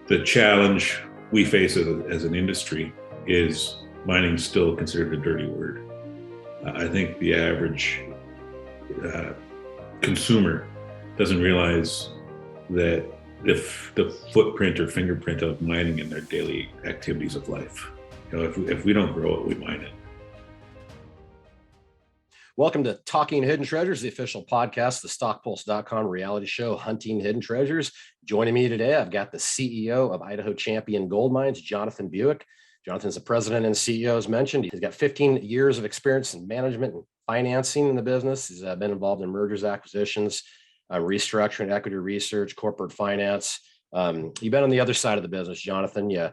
The challenge we face as an industry is mining still considered a dirty word. I think the average consumer doesn't realize that if the footprint or fingerprint of mining in their daily activities of life, if we don't grow it, we mine it. Welcome to Talking Hidden Treasures, the official podcast, the StockPulse.com reality show, Hunting Hidden Treasures. Joining me today, I've got the CEO of Idaho Champion Gold Mines, Jonathan Buick. Jonathan's the president and CEO, as mentioned. He's got 15 years of experience in management and financing in the business. He's been involved in mergers, acquisitions, restructuring, equity research, corporate finance. You've been on the other side of the business, Jonathan. You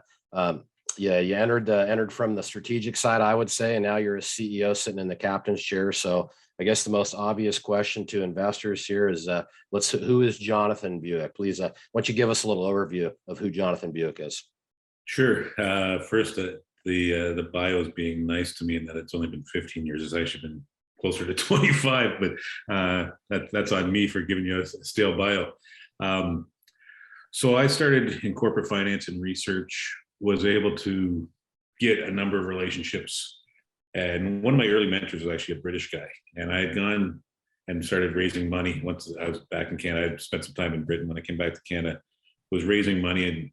entered from the strategic side, I would say, and now you're a CEO sitting in the captain's chair. So I guess the most obvious question to investors here is, who is Jonathan Buick? Please, why don't you give us a little overview of who Jonathan Buick is? Sure. First, the bio is being nice to me in that it's only been 15 years. It's actually been closer to 25, but that's on me for giving you a stale bio. So I started in corporate finance and research, was able to get a number of relationships. And one of my early mentors was actually a British guy. And I had gone and started raising money once I was back in Canada. I spent some time in Britain. When I came back to Canada, was raising money and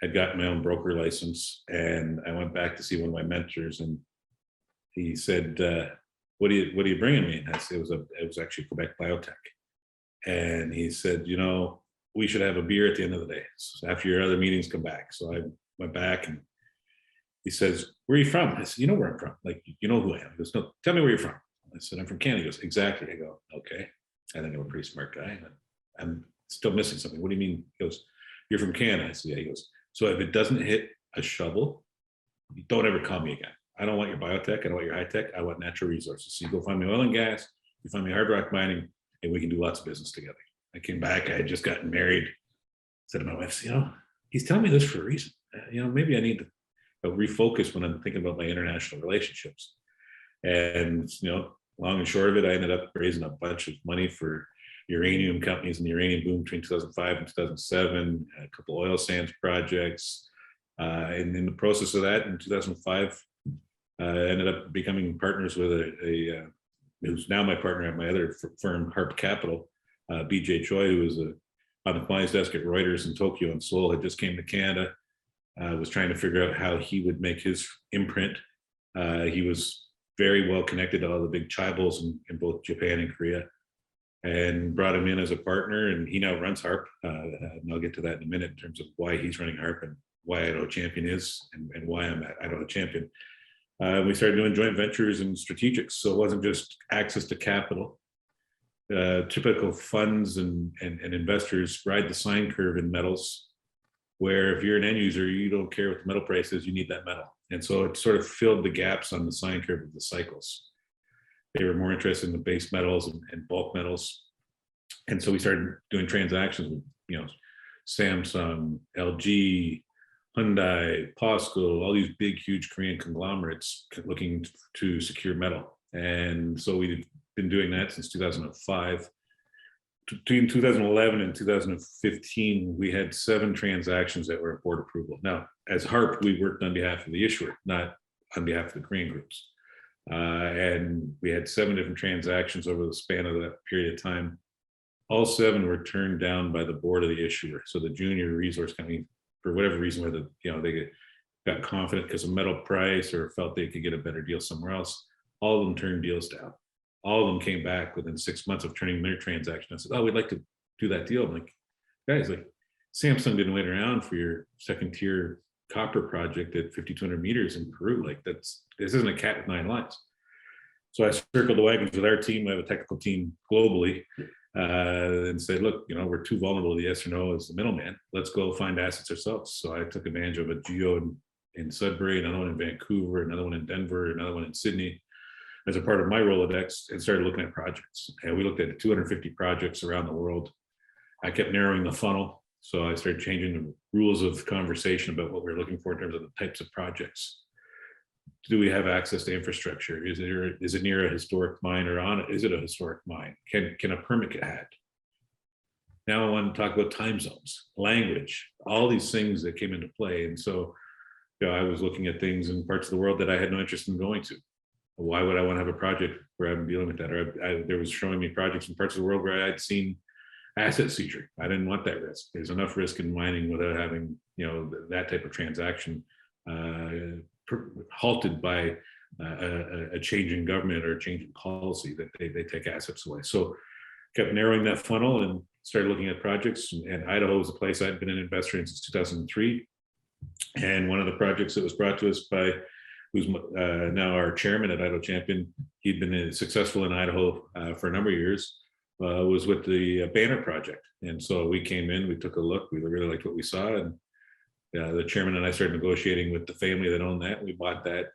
had gotten my own broker license. And I went back to see one of my mentors, and he said, what are you bringing me? And I said, it was actually Quebec biotech. And he said, we should have a beer at the end of the day. So after your other meetings, come back. So I went back, and he says, where are you from? I said, you know where I'm from. Like, you know who I am. He goes, no, tell me where you're from. I said, I'm from Canada. He goes, exactly. I go, okay. I think I'm a pretty smart guy. I'm still missing something. What do you mean? He goes, you're from Canada. I said, yeah. He goes, so if it doesn't hit a shovel, don't ever call me again. I don't want your biotech. I don't want your high tech. I want natural resources. So you go find me oil and gas, you find me hard rock mining, and we can do lots of business together. I came back. I had just gotten married. Said to my wife, he's telling me this for a reason. Maybe I need to refocus when I'm thinking about my international relationships. And, long and short of it, I ended up raising a bunch of money for uranium companies in the uranium boom between 2005 and 2007, a couple oil sands projects. And in the process of that, in 2005, I ended up becoming partners with who's now my partner at my other firm, Harp Capital, BJ Choi, who was on the client's desk at Reuters in Tokyo and Seoul, had just came to Canada. Was trying to figure out how he would make his imprint. He was very well connected to all the big chaebols in both Japan and Korea, and brought him in as a partner. And he now runs Harp. And I'll get to that in a minute in terms of why he's running Harp and why Idaho Champion is and why I'm at Idaho Champion. We started doing joint ventures and strategics. So it wasn't just access to capital. Typical funds and investors ride the sine curve in metals, where if you're an end user, you don't care what the metal price is, you need that metal. And so it sort of filled the gaps on the sine curve of the cycles. They were more interested in the base metals and bulk metals. And so we started doing transactions with, Samsung, LG, Hyundai, POSCO, all these big, huge Korean conglomerates looking to secure metal. And so we've been doing that since 2005. Between 2011 and 2015, we had 7 transactions that were at board approval. Now, as Harp, we worked on behalf of the issuer, not on behalf of the Korean groups. And we had 7 different transactions over the span of that period of time. All 7 were turned down by the board of the issuer. So the junior resource company, for whatever reason, whether they got confident because of metal price or felt they could get a better deal somewhere else, all of them turned deals down. All of them came back within 6 months of turning their transaction. I said, we'd like to do that deal. I'm like, guys, Samsung didn't wait around for your second tier copper project at 5,200 meters in Peru. This isn't a cat with 9 lives. So I circled the wagons with our team. We have a technical team globally, and said, look, we're too vulnerable to the yes or no as the middleman. Let's go find assets ourselves. So I took advantage of a geo in Sudbury, another one in Vancouver, another one in Denver, another one in Sydney, as a part of my Rolodex, and started looking at projects. And we looked at 250 projects around the world. I kept narrowing the funnel. So I started changing the rules of conversation about what we're looking for in terms of the types of projects. Do we have access to infrastructure? Is it near a historic mine, or is it a historic mine? Can a permit get had? Now I want to talk about time zones, language, all these things that came into play. And so, I was looking at things in parts of the world that I had no interest in going to. Why would I want to have a project where I'm dealing with that? Or there was showing me projects in parts of the world where I'd seen asset seizure. I didn't want that risk. There's enough risk in mining without having, that type of transaction halted by a change in government or a change in policy that they take assets away. So kept narrowing that funnel and started looking at projects. And Idaho was a place I'd been an investor in since 2003. And one of the projects that was brought to us by who's now our chairman at Idaho Champion, he'd been successful in Idaho for a number of years, was with the Banner project. And so we came in, we took a look, we really liked what we saw. And the chairman and I started negotiating with the family that owned that. We bought that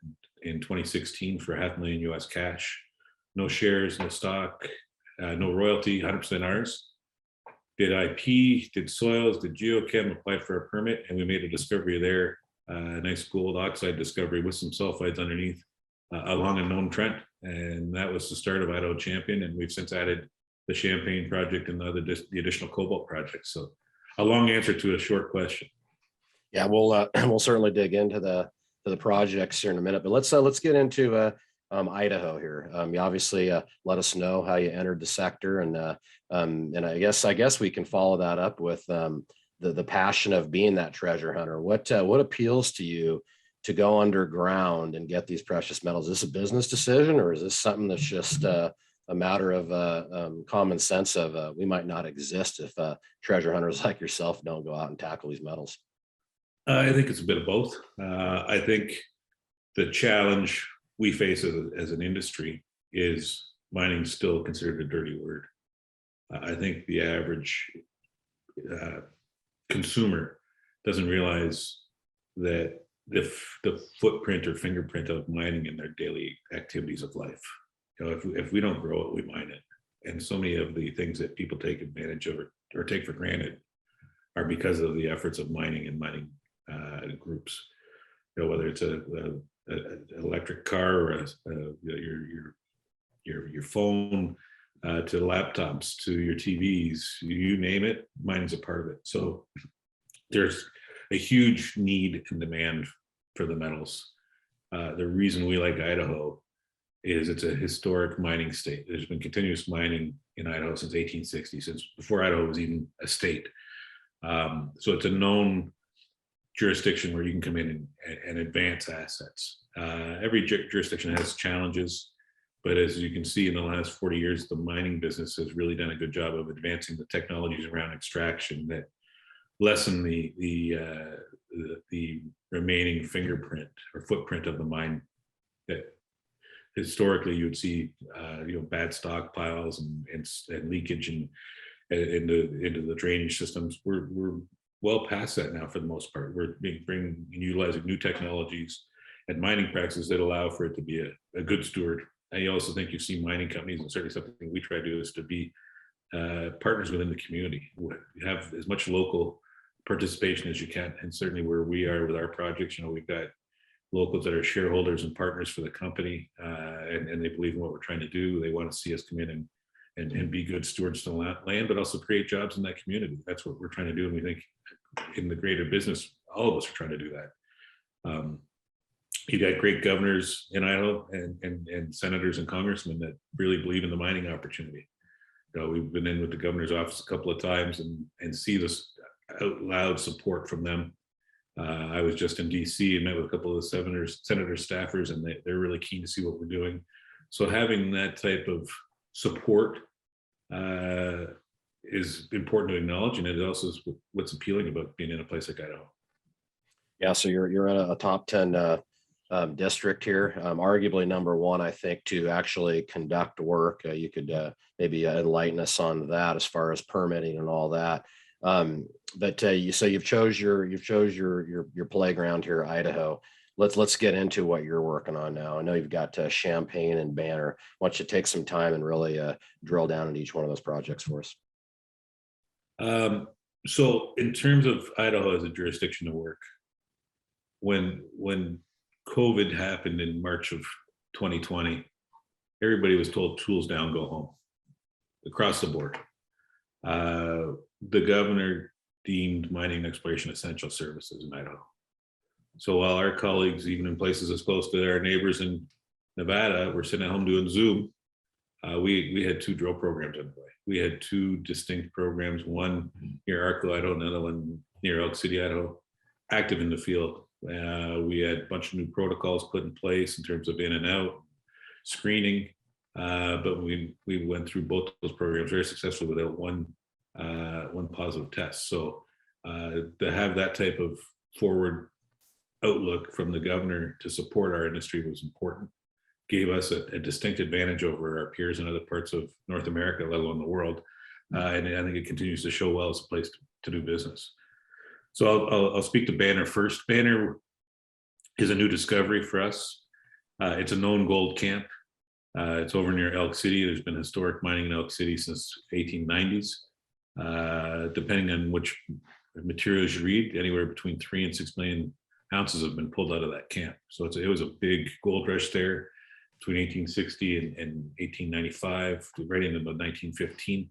in 2016 for $500,000 US cash, no shares, no stock, no royalty, 100% ours. Did IP, did soils, did geochem, applied for a permit, and we made a discovery there, a nice gold oxide discovery with some sulfides underneath along a known trend. And that was the start of Idaho Champion. And we've since added the Champagne project and the additional cobalt projects. So a long answer to a short question. Yeah, we'll certainly dig into the projects here in a minute, but let's get into Idaho here. You obviously let us know how you entered the sector, and I guess we can follow that up with the passion of being that treasure hunter. What appeals to you to go underground and get these precious metals? Is this a business decision, or is this something that's just a matter of common sense of we might not exist if treasure hunters like yourself don't go out and tackle these metals? I think it's a bit of both. I think the challenge we face as an industry is mining still considered a dirty word. I think the average consumer doesn't realize that the footprint or fingerprint of mining in their daily activities of life. If we don't grow it, we mine it. And so many of the things that people take advantage of or take for granted are because of the efforts of mining and mining groups. Whether it's an electric car or your phone, to laptops, to your TVs, you name it, mining's a part of it. So there's a huge need and demand for the metals. The reason we like Idaho is it's a historic mining state. There's been continuous mining in Idaho since 1860, since before Idaho was even a state. So it's a known jurisdiction where you can come in and advance assets. Every jurisdiction has challenges, but as you can see in the last 40 years, the mining business has really done a good job of advancing the technologies around extraction that lessen the remaining fingerprint or footprint of the mine. That historically you would see, bad stockpiles and leakage into the drainage systems. We're well past that now for the most part. We're utilizing new technologies and mining practices that allow for it to be a good steward. I also think you see mining companies, and certainly something we try to do is to be partners within the community. You have as much local participation as you can, and certainly where we are with our projects, we've got locals that are shareholders and partners for the company, and they believe in what we're trying to do. They want to see us come in and be good stewards to the land, but also create jobs in that community. That's what we're trying to do, and we think in the greater business, all of us are trying to do that. You got great governors in Idaho and senators and congressmen that really believe in the mining opportunity. We've been in with the governor's office a couple of times and see this out loud support from them. I was just in DC and met with a couple of the senator staffers, and they're really keen to see what we're doing. So having that type of support is important to acknowledge, and it also is what's appealing about being in a place like Idaho. Yeah, so you're in a top 10 district here, arguably number one, I think, to actually conduct work. You could maybe enlighten us on that as far as permitting and all that. But you've chose your playground here, Idaho. Let's get into what you're working on now. I know you've got Champagne and Banner. Why don't you take some time and really drill down into each one of those projects for us? So in terms of Idaho as a jurisdiction to work, when COVID happened in March of 2020, everybody was told tools down, go home, across the board. the governor deemed mining and exploration essential services in Idaho. So while our colleagues, even in places as close to our neighbors in Nevada, were sitting at home doing Zoom, we had 2 drill programs underway. We had 2 distinct programs, one near Arco, Idaho, another one near Elk City, Idaho, active in the field. We had a bunch of new protocols put in place in terms of in and out, screening, but we went through both those programs very successfully without one positive test. So to have that type of forward outlook from the governor to support our industry was important. Gave us a distinct advantage over our peers in other parts of North America, let alone the world. And I think it continues to show well as a place to do business. So I'll speak to Banner first. Banner is a new discovery for us. It's a known gold camp. It's over near Elk City. There's been historic mining in Elk City since 1890s. Depending on which materials you read, anywhere between 3 and 6 million ounces have been pulled out of that camp. So it was a big gold rush there between 1860 and 1895, right into about 1915.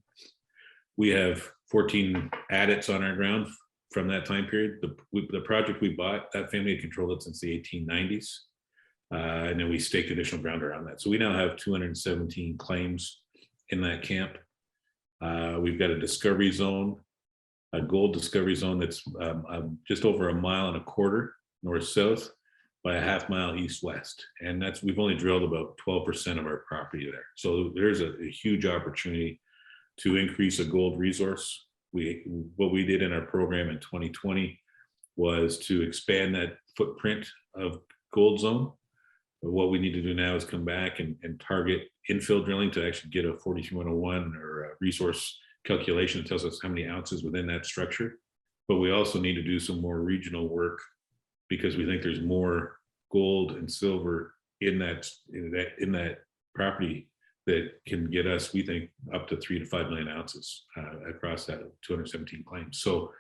We have 14 adits on our ground from that time period. The project we bought, that family had controlled it since the 1890s. And then we staked additional ground around that. So we now have 217 claims in that camp. We've got a discovery zone, a gold discovery zone that's just over 1.25 miles north-south by a 1/2 mile east-west. And we've only drilled about 12% of our property there. So there's a huge opportunity to increase a gold resource. What we did in our program in 2020 was to expand that footprint of gold zone. But what we need to do now is come back and target infill drilling to actually get a 43-101 or a resource calculation that tells us how many ounces within that structure. But we also need to do some more regional work because we think there's more gold and silver in that property that can get us, we think, up to 3 to 5 million ounces across that 217 claims. So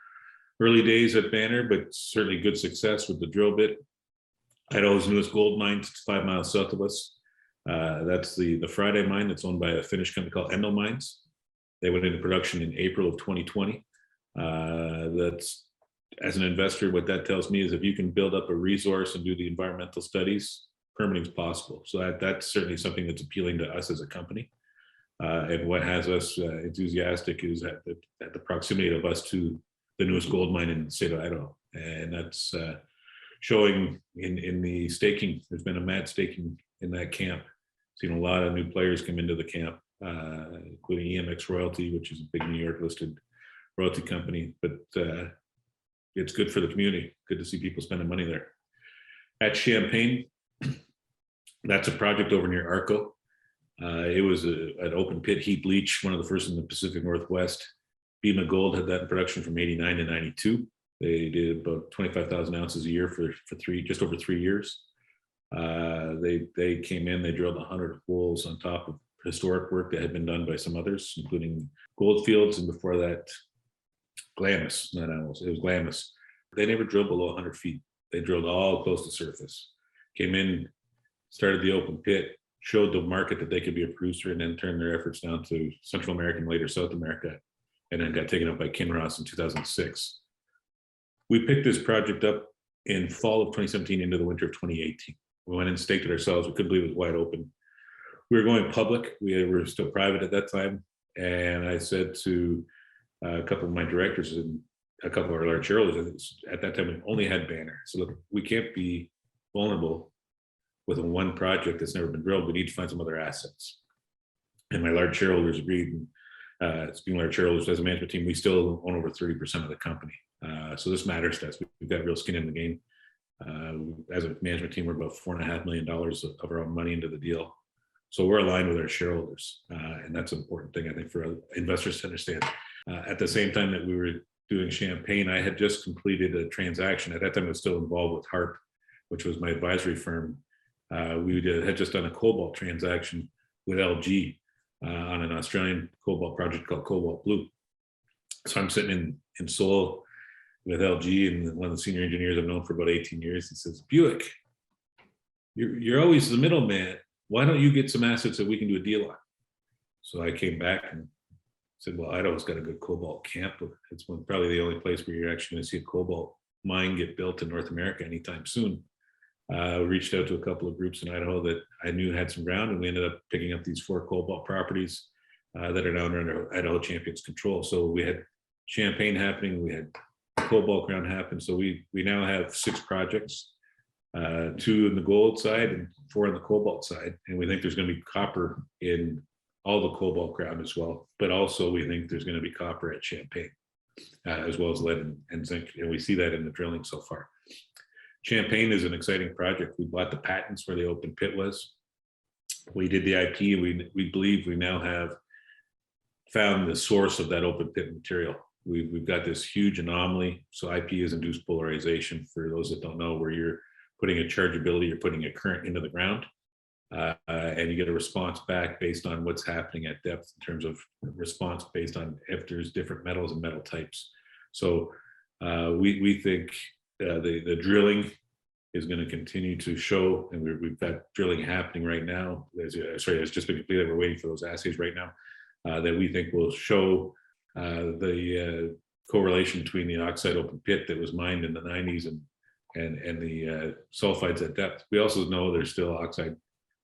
early days at Banner, but certainly good success with the drill bit. Idaho's newest gold mine, 5 miles south of us. That's the Friday mine that's owned by a Finnish company called Endo Mines. They went into production in April of 2020. That's, as an investor, what that tells me is if you can build up a resource and do the environmental studies, permitting is possible. So that's certainly something that's appealing to us as a company. And what has us enthusiastic is that the proximity of us to the newest gold mine in the state of Idaho. And that's showing in the staking. There's been a mad staking in that camp. Seen a lot of new players come into the camp, including EMX Royalty, which is a big New York listed royalty company. But it's good for the community. Good to see people spending money there. At Champagne, that's a project over near Arco. It was an open pit heap leach, one of the first in the Pacific Northwest. Bema Gold had that in production from 89 to 92. They did about 25,000 ounces a year for just over 3 years. They came in, they drilled 100 holes on top of historic work that had been done by some others, including Goldfields, and before that, Glamis, not Animals, it was Glamis. They never drilled below 100 feet. They drilled all close to surface. Came in, started the open pit, showed the market that they could be a producer, and then turned their efforts down to Central America and later South America, and then got taken up by Kinross in 2006. We picked this project up in fall of 2017 into the winter of 2018. We went and staked it ourselves. We couldn't believe it was wide open. We were going public. We were still private at that time. And I said to a couple of my directors and a couple of our large shareholders, at that time, we only had Banner. So look, we can't be vulnerable with one project that's never been drilled. We need to find some other assets. And my large shareholders agreed. And speaking of large shareholders, as a management team, we still own over 30% of the company. So this matters to us. We've got real skin in the game. As a management team, we're about $4.5 million of our own money into the deal. So we're aligned with our shareholders. And that's an important thing, I think, for investors to understand. At the same time that we were doing Champagne, I had just completed a transaction. At that time, I was still involved with HARP, which was my advisory firm. We had just done a cobalt transaction with LG on an Australian cobalt project called Cobalt Blue. So I'm sitting in Seoul with LG, and one of the senior engineers I've known for about 18 years. He says, "Buick, you're always the middleman. Why don't you get some assets that we can do a deal on?" So I came back and said, well, Idaho's got a good cobalt camp. It's probably the only place where you're actually going to see a cobalt mine get built in North America anytime soon. Reached out to a couple of groups in Idaho that I knew had some ground, and we ended up picking up these 4 cobalt properties that are now under Idaho Champion's control. So we had Champagne happening, we had cobalt ground happen. So we now have 6 projects, 2 in the gold side and 4 on the cobalt side. And we think there's going to be copper in all the cobalt ground as well. But also we think there's going to be copper at Champagne, as well as lead and zinc. And we see that in the drilling so far. Champagne is an exciting project. We bought the patents where the open pit was. We did the IP. We believe we now have found the source of that open pit material. We've got this huge anomaly. So IP is induced polarization. For those that don't know, where you're putting a chargeability, you're putting a current into the ground, and you get a response back based on what's happening at depth in terms of response based on if there's different metals and metal types. So we think the drilling is going to continue to show, and we've got drilling happening right now. It's just been completed. We're waiting for those assays right now that we think will show the correlation between the oxide open pit that was mined in the 90s and the sulfides at depth. We also know there's still oxide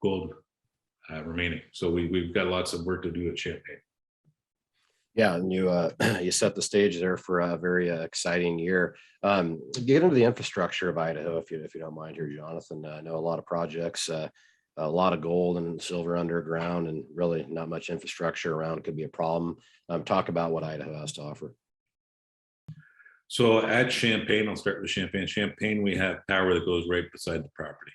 gold remaining. So we've got lots of work to do at Champagne. Yeah, and you set the stage there for a very exciting year. Get into the infrastructure of Idaho, if you don't mind here, Jonathan. I know a lot of projects, a lot of gold and silver underground, and really not much infrastructure around could be a problem. Talk about what Idaho has to offer. So at Champagne, I'll start with Champagne. Champagne, we have power that goes right beside the property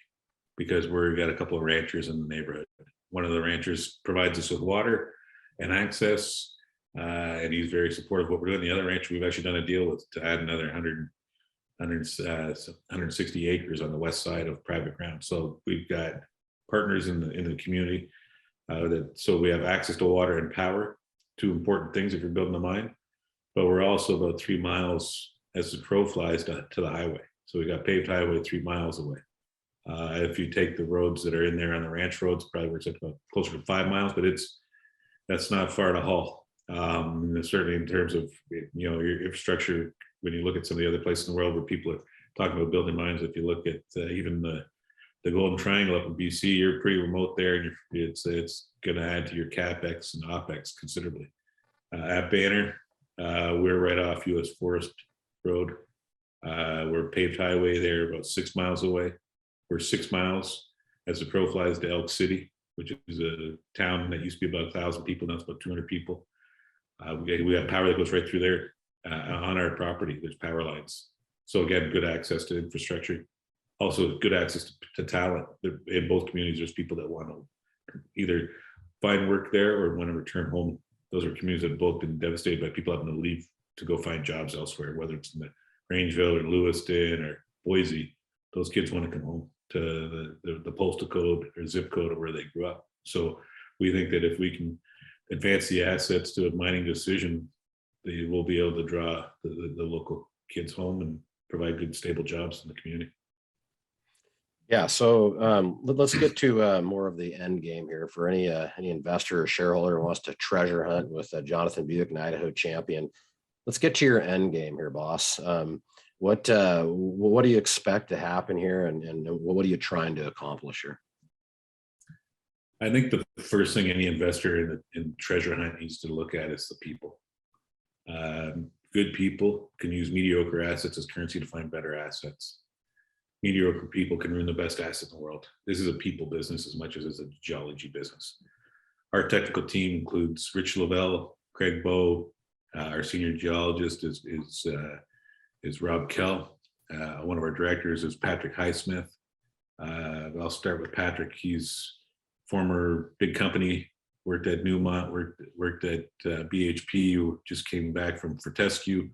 because we've got a couple of ranchers in the neighborhood. One of the ranchers provides us with water and access. And he's very supportive of what we're doing. The other rancher we've actually done a deal with to add another 160 acres on the west side of private ground. So we've got partners in the community so we have access to water and power, 2 important things if you're building a mine. But we're also about 3 miles as the crow flies to the highway. So we got paved highway 3 miles away. If you take the roads that are in there on the ranch roads, probably works out about closer to 5 miles, but that's not far to haul. Certainly in terms of your infrastructure, when you look at some of the other places in the world where people are talking about building mines, if you look at even the Golden Triangle up in BC, you're pretty remote there, and it's going to add to your capex and opex considerably. At Banner, we're right off U.S. Forest Road. We're paved highway there, about 6 miles away. We're 6 miles as the crow flies to Elk City, which is a town that used to be about 1,000 people, now it's about 200 people. We have power that goes right through there on our property. There's power lines. So again, good access to infrastructure. Also good access to talent. In both communities, there's people that want to either find work there or want to return home. Those are communities that have both been devastated by people having to leave to go find jobs elsewhere, whether it's in the Rangeville or Lewiston or Boise. Those kids want to come home to the postal code or zip code of where they grew up. So we think that if we can advance the assets to a mining decision, they will be able to draw the local kids home and provide good, stable jobs in the community. Yeah, so let's get to more of the end game here for any investor or shareholder who wants to treasure hunt with Jonathan Buick and Idaho Champion. Let's get to your end game here, boss. What do you expect to happen here, and what are you trying to accomplish here? I think the first thing any investor in treasure hunt needs to look at is the people. Good people can use mediocre assets as currency to find better assets. Mediocre people can ruin the best asset in the world. This is a people business as much as it's a geology business. Our technical team includes Rich Lavelle, Craig Bowe. Our senior geologist is Rob Kell. One of our directors is Patrick Highsmith. I'll start with Patrick. He's former big company, worked at Newmont, worked at BHP, who just came back from Fortescue.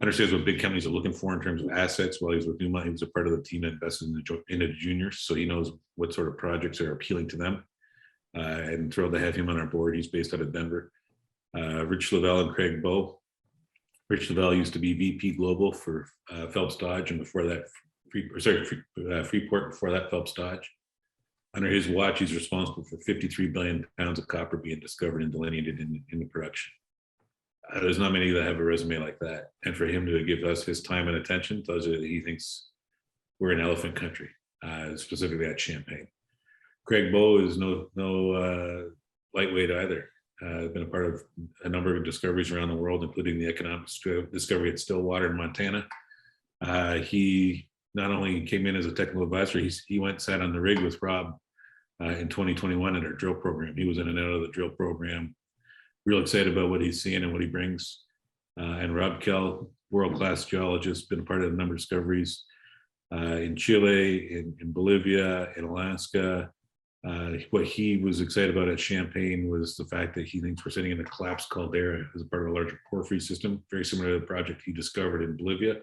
Understands what big companies are looking for in terms of assets. While he was with Newmont, he was a part of the team that invested in the juniors, so he knows what sort of projects are appealing to them. And thrilled to have him on our board. He's based out of Denver. Rich Lavelle and Craig Bowe. Rich Lavelle used to be VP Global for Phelps Dodge, and before that, Freeport. Before that, Phelps Dodge. Under his watch, he's responsible for 53 billion pounds of copper being discovered and delineated into production. There's not many that have a resume like that. And for him to give us his time and attention tells you that he thinks we're in elephant country, specifically at Champagne. Craig Bowe is no lightweight either. Been a part of a number of discoveries around the world, including the economic discovery at Stillwater in Montana. He not only came in as a technical advisor, he went and sat on the rig with Rob in 2021 in our drill program. He was in and out of the drill program. Real excited about what he's seeing and what he brings. And Rob Kell, world-class geologist, been a part of a number of discoveries in Chile, in Bolivia, in Alaska. What he was excited about at Champagne was the fact that he thinks we're sitting in a collapsed caldera as a part of a larger porphyry system, very similar to the project he discovered in Bolivia.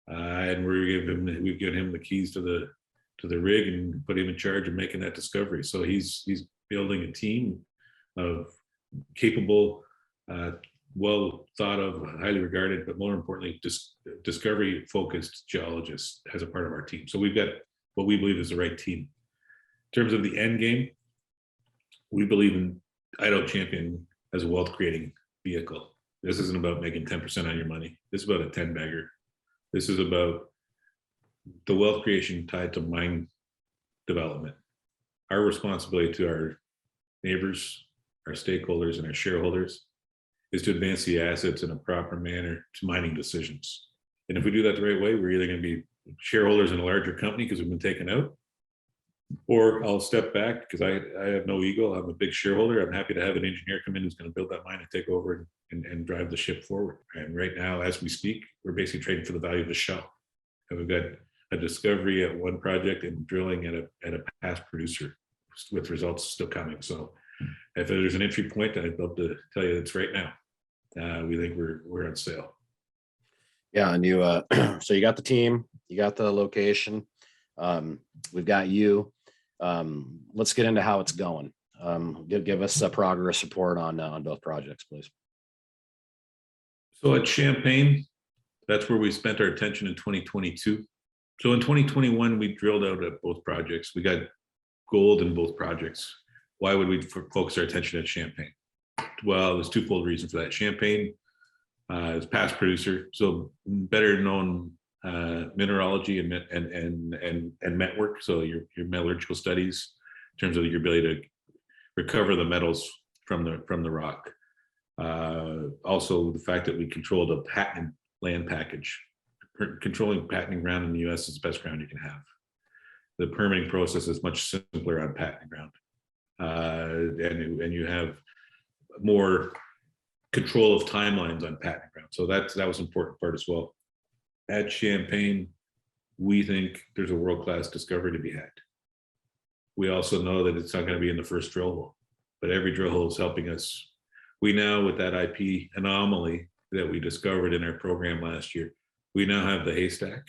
And we've given him the keys to the rig and put him in charge of making that discovery. So he's building a team of capable, well thought of, highly regarded, but more importantly, discovery focused geologists as a part of our team. So we've got what we believe is the right team. In terms of the end game, we believe in Idaho Champion as a wealth creating vehicle. This isn't about making 10% on your money. This is about a 10 bagger. This is about the wealth creation tied to mine development. Our responsibility to our neighbors, our stakeholders, and our shareholders is to advance the assets in a proper manner to mining decisions. And if we do that the right way, we're either going to be shareholders in a larger company because we've been taken out, or I'll step back because I have no ego. I'm a big shareholder. I'm happy to have an engineer come in who's going to build that mine and take over and drive the ship forward. And right now, as we speak, we're basically trading for the value of the shell. And we've got a discovery at one project and drilling at a past producer with results still coming. So if there's an entry point, I'd love to tell you it's right now. We think we're on sale. Yeah, and you so you got the team, you got the location, we've got you. Let's get into how it's going. Give us a progress report on both projects, please. So at Champagne, that's where we spent our attention in 2022. So in 2021, we drilled out at both projects. We got gold in both projects. Why would we focus our attention at Champagne? Well, there's twofold reason for that. Champagne is past producer, so better known mineralogy and met work. So your metallurgical studies in terms of your ability to recover the metals from the rock. Also, the fact that we controlled a patented land package. Controlling patenting ground in the U.S. is the best ground you can have. The permitting process is much simpler on patenting ground, and you have more control of timelines on patenting ground. So that was an important part as well. At Champagne, we think there's a world-class discovery to be had. We also know that it's not going to be in the first drill hole, but every drill hole is helping us. We now, with that IP anomaly that we discovered in our program last year, we now have the haystack.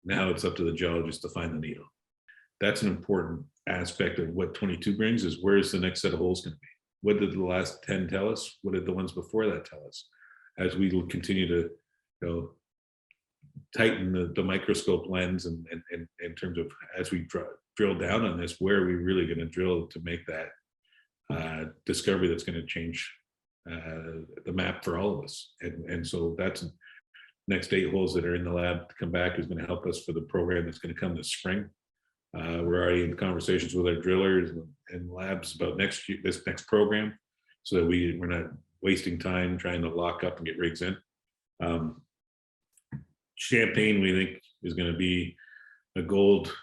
Now it's up to the geologist to find the needle. That's an important aspect of what 22 brings, is where's the next set of holes going to be? What did the last 10 tell us? What did the ones before that tell us? As we will continue to tighten the microscope lens and in terms of, as we drill down on this, where are we really going to drill to make that discovery that's going to change the map for all of us? And so that's next 8 holes that are in the lab to come back is going to help us for the program that's going to come this spring. We're already in conversations with our drillers and labs about this next program, so that we're not wasting time trying to lock up and get rigs in. Champagne, we think, is going to be a gold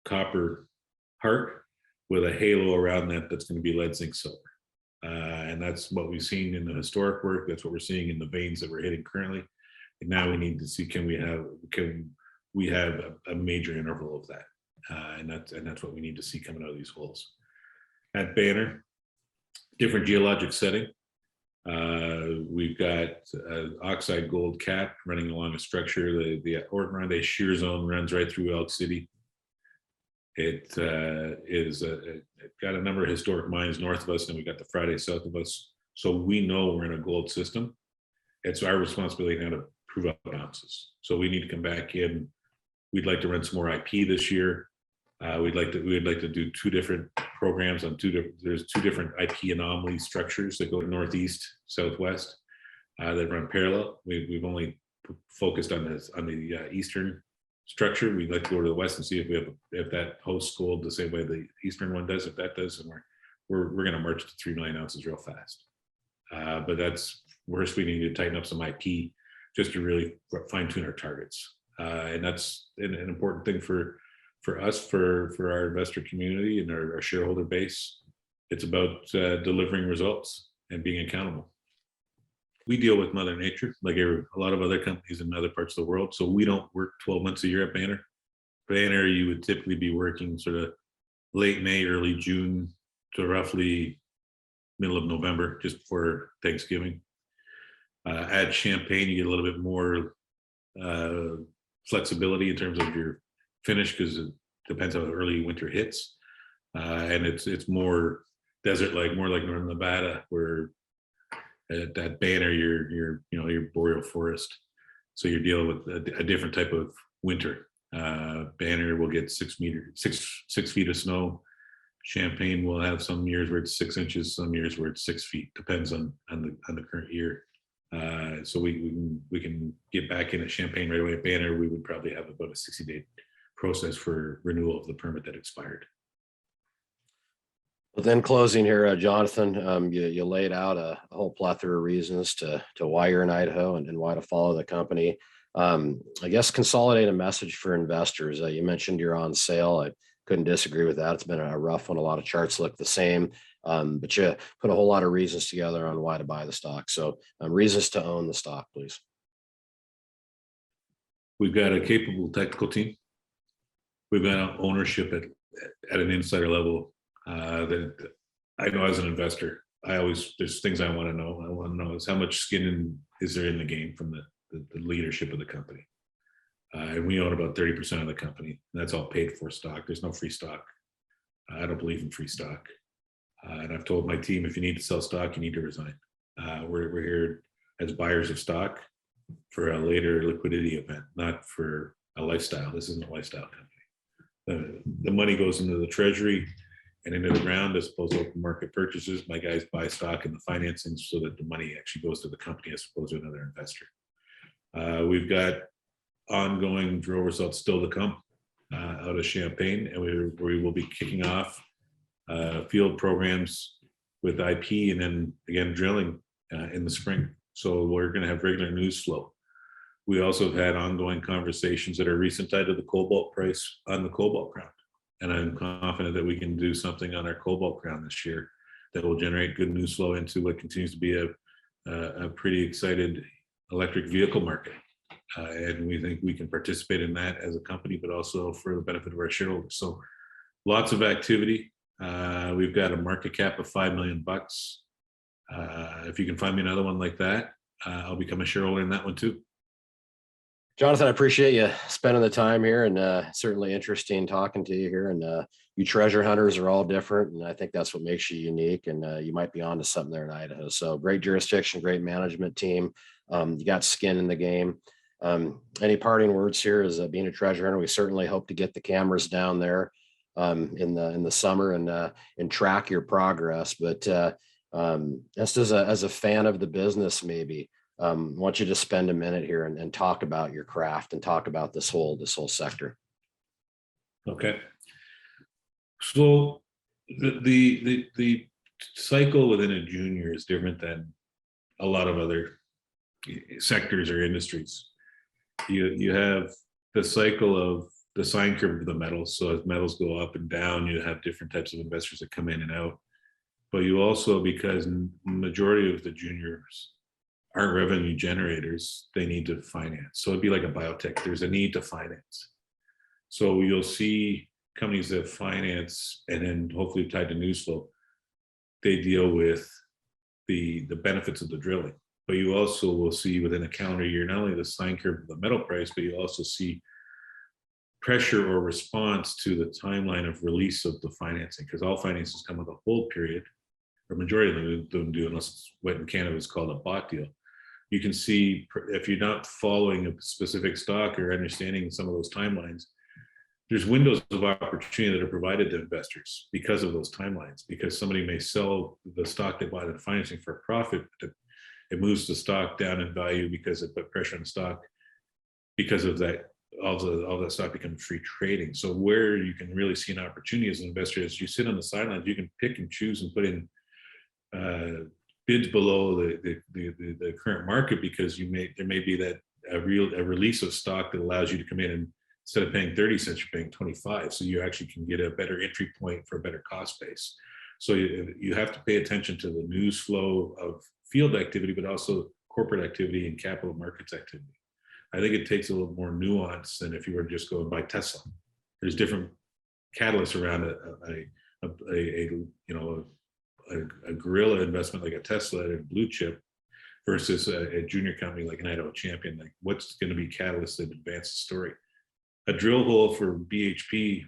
copper heart with a halo around that's going to be lead, zinc, silver. And that's what we've seen in the historic work. That's what we're seeing in the veins that we're hitting currently. And now we need to see, can we have a major interval of that? And that's what we need to see coming out of these holes. At Banner, different geologic setting. We've got oxide gold cap running along a structure. The Orton shear zone runs right through Elk City. It got a number of historic mines north of us, and we got the Friday south of us. So we know we're in a gold system. It's our responsibility now to prove up ounces. So we need to come back in. We'd like to run some more IP this year. We'd like to do 2 different programs on there's 2 different IP anomaly structures that go to northeast, southwest. that run parallel. We've only focused on the eastern structure. We'd like to go to the west and see if that hosts gold the same way the eastern one does. If that does, and we're going to march to 3 million ounces real fast. But we need to tighten up some IP just to really fine tune our targets. And that's an important thing for us, for our investor community and our shareholder base. It's about delivering results and being accountable. We deal with Mother Nature like a lot of other companies in other parts of the world. So we don't work 12 months a year at Banner. Banner, you would typically be working sort of late May, early June to roughly middle of November, just before Thanksgiving. At Champagne, you get a little bit more flexibility in terms of your finish, because it depends how early winter hits. And it's more desert-like, more like Northern Nevada, where at that Banner, you're boreal forest, so you're dealing with a different type of winter. Banner will get 6 feet of snow. Champagne will have some years where it's 6 inches, some years where it's 6 feet. Depends on the current year. So we can get back in at Champagne right away. At Banner, we would probably have about a 60-day process for renewal of the permit that expired. But then closing here, Jonathan, you laid out a whole plethora of reasons to why you're in Idaho and why to follow the company. I guess consolidate a message for investors. You mentioned you're on sale. I couldn't disagree with that. It's been a rough one. A lot of charts look the same, but you put a whole lot of reasons together on why to buy the stock. So reasons to own the stock, please. We've got a capable technical team. We've got ownership at an insider level. That I know as an investor, there's things I want to know. I want to know is how much skin is there in the game from the leadership of the company. And we own about 30% of the company. And that's all paid for stock. There's no free stock. I don't believe in free stock. And I've told my team, if you need to sell stock, you need to resign. We're here as buyers of stock for a later liquidity event, not for a lifestyle. This isn't a lifestyle company. The money goes into the treasury and into the ground as opposed to open market purchases. My guys buy stock in the financing so that the money actually goes to the company as opposed to another investor. We've got ongoing drill results still to come out of Champagne, and we will be kicking off field programs with IP and then again drilling in the spring. So we're going to have regular news flow. We also have had ongoing conversations that are recent tied to the cobalt price on the cobalt ground. And I'm confident that we can do something on our cobalt ground this year that will generate good news flow into what continues to be a pretty excited electric vehicle market. And we think we can participate in that as a company, but also for the benefit of our shareholders. So lots of activity. We've got a market cap of $5 million. If you can find me another one like that, I'll become a shareholder in that one too. Jonathan, I appreciate you spending the time here, and certainly interesting talking to you here. And you treasure hunters are all different, and I think that's what makes you unique. And you might be onto something there in Idaho. So great jurisdiction, great management team. You got skin in the game. Any parting words here as being a treasure hunter? We certainly hope to get the cameras down there in the summer and track your progress. But just as a fan of the business, maybe. I want you to spend a minute here and talk about your craft and talk about this whole sector. Okay. So the cycle within a junior is different than a lot of other sectors or industries. You have the cycle of the sine curve of the metals. So as metals go up and down, you have different types of investors that come in and out. But you also, because majority of the juniors aren't revenue generators, they need to finance. So it'd be like a biotech. There's a need to finance. So you'll see companies that finance and then hopefully tied to news flow, they deal with the benefits of the drilling. But you also will see within a calendar year, not only the sine curve of the metal price, but you also see pressure or response to the timeline of release of the financing, because all finances come with a hold period, or majority of them do, unless what in Canada is called a bought deal. You can see if you're not following a specific stock or understanding some of those timelines, there's windows of opportunity that are provided to investors because of those timelines, because somebody may sell the stock they bought in financing for a profit. it moves the stock down in value because it put pressure on the stock. Because of that, all that stock becomes free trading. So where you can really see an opportunity as an investor is you sit on the sidelines, you can pick and choose and put in bids below the current market, because there may be that a release of stock that allows you to come in, and instead of paying 30 cents, you're paying 25. So you actually can get a better entry point for a better cost base. So you have to pay attention to the news flow of field activity, but also corporate activity and capital markets activity. I think it takes a little more nuance than if you were to just go and buy Tesla. There's different catalysts around a guerrilla investment like a Tesla and a blue chip versus a junior company like an Idaho Champion. Like, what's going to be catalysts that advance the story? A drill hole for BHP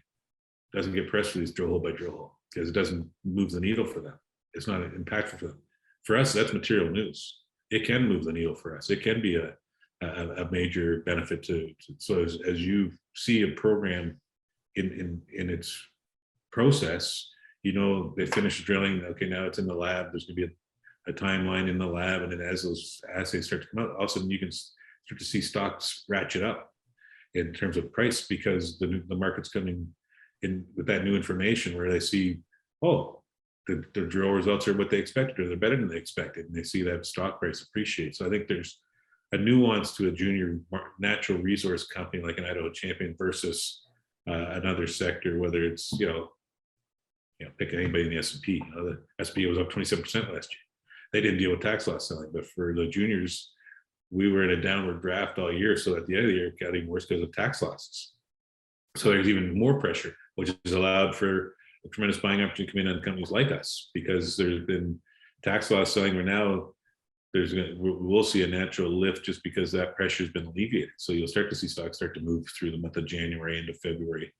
doesn't get press release drill hole by drill hole because it doesn't move the needle for them. It's not impactful for them. For us, that's material news. It can move the needle for us. It can be a major benefit to so as you see a program in its process, they finish drilling. Okay, now it's in the lab. There's going to be a timeline in the lab, and then as those assays start to come out, all of a sudden you can start to see stocks ratchet up in terms of price, because the market's coming in with that new information where they see, oh, the drill results are what they expected, or they're better than they expected, and they see that stock price appreciate. So I think there's a nuance to a junior natural resource company like an Idaho Champion versus another sector, whether it's pick anybody in the S&P. The S&P was up 27% last year. They didn't deal with tax loss selling, but for the juniors, we were in a downward draft all year. So at the end of the year, it got even worse because of tax losses. So there's even more pressure, which has allowed for a tremendous buying opportunity to come in on companies like us, because there's been tax loss selling where now we'll see a natural lift just because that pressure has been alleviated. So you'll start to see stocks start to move through the month of January into February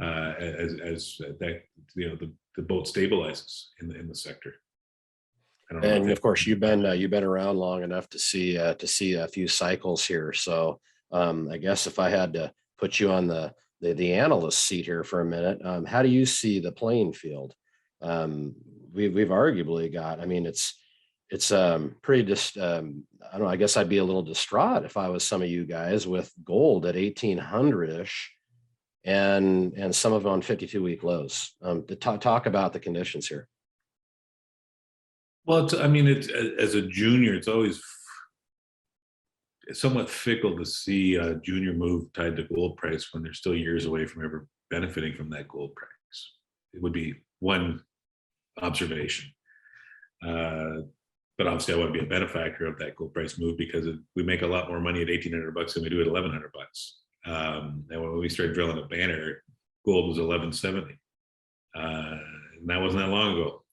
as that the boat stabilizes in the sector. And of course, you've been around long enough to see a few cycles here. So I guess if I had to put you on the analyst seat here for a minute, how do you see the playing field? We've arguably got. I mean, it's pretty just. I don't know. I guess I'd be a little distraught if I was some of you guys with gold at 1800-ish, and some of them on 52-week lows. To talk about the conditions here. Well, it's as a junior, it's always somewhat fickle to see a junior move tied to gold price when they're still years away from ever benefiting from that gold price. It would be one observation. But obviously I want to be a benefactor of that gold price move, because we make a lot more money at $1,800 than we do at $1,100. And when we started drilling at Banner, gold was $1,170. And that wasn't that long ago.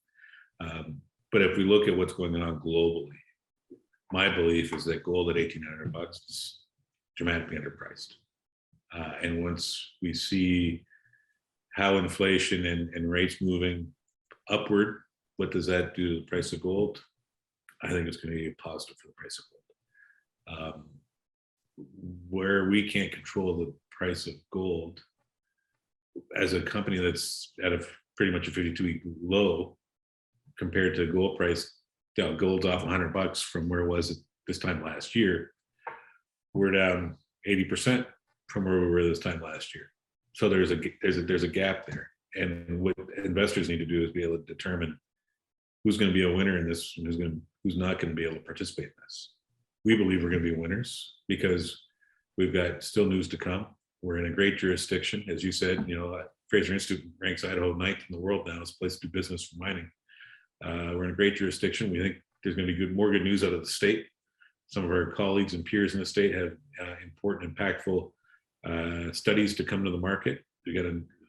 But if we look at what's going on globally, my belief is that gold at $1,800 is dramatically underpriced. And once we see how inflation and rates moving upward, what does that do to the price of gold? I think it's going to be positive for the price of gold. Where we can't control the price of gold, as a company that's at pretty much a 52-week low compared to gold price, gold's off $100 from where it was at this time last year. We're down 80% from where we were this time last year. So there's a gap there, and what investors need to do is be able to determine who's going to be a winner in this and who's not going to be able to participate in this. We believe we're going to be winners because we've got still news to come. We're in a great jurisdiction, as you said. Fraser Institute ranks Idaho 9th in the world now as a place to do business for mining. We're in a great jurisdiction. We think there's going to be more good news out of the state. Some of our colleagues and peers in the state have important, impactful studies to come to the market. We got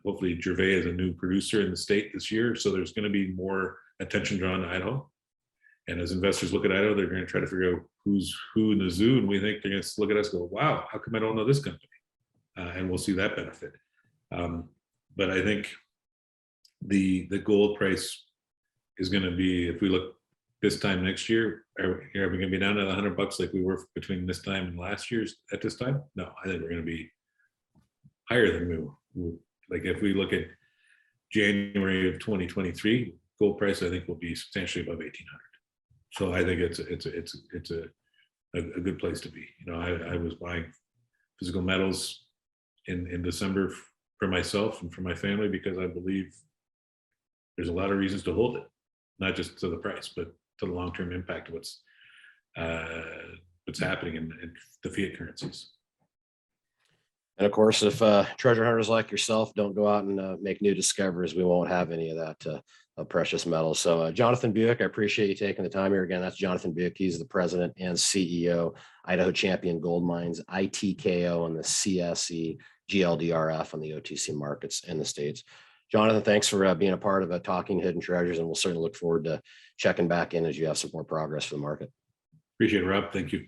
hopefully Gervais is a new producer in the state this year, so there's going to be more attention drawn to Idaho. And as investors look at Idaho, they're going to try to figure out who's who in the zoo, and we think they're going to look at us and go, "Wow, how come I don't know this company?" And we'll see that benefit. But I think the gold price is going to be, if we look this time next year, are we going to be down to $100 like we were between this time and last year's at this time? No, I think we're going to be higher than we were. Like if we look at January of 2023, gold price, I think will be substantially above 1,800. So I think it's a good place to be. You know, I was buying physical metals in December for myself and for my family because I believe there's a lot of reasons to hold it, not just to the price, but to the long-term impact of what's happening in the fiat currencies. And of course, if treasure hunters like yourself don't go out and make new discoveries, we won't have any of that precious metals. So Jonathan Buick, I appreciate you taking the time here. Again, that's Jonathan Buick. He's the president and CEO, Idaho Champion Gold Mines, ITKO on the CSE, GLDRF on the OTC markets in the States. Jonathan, thanks for being a part of Talking Hidden Treasures, and we'll certainly look forward to checking back in as you have some more progress for the market. Appreciate it, Rob. Thank you.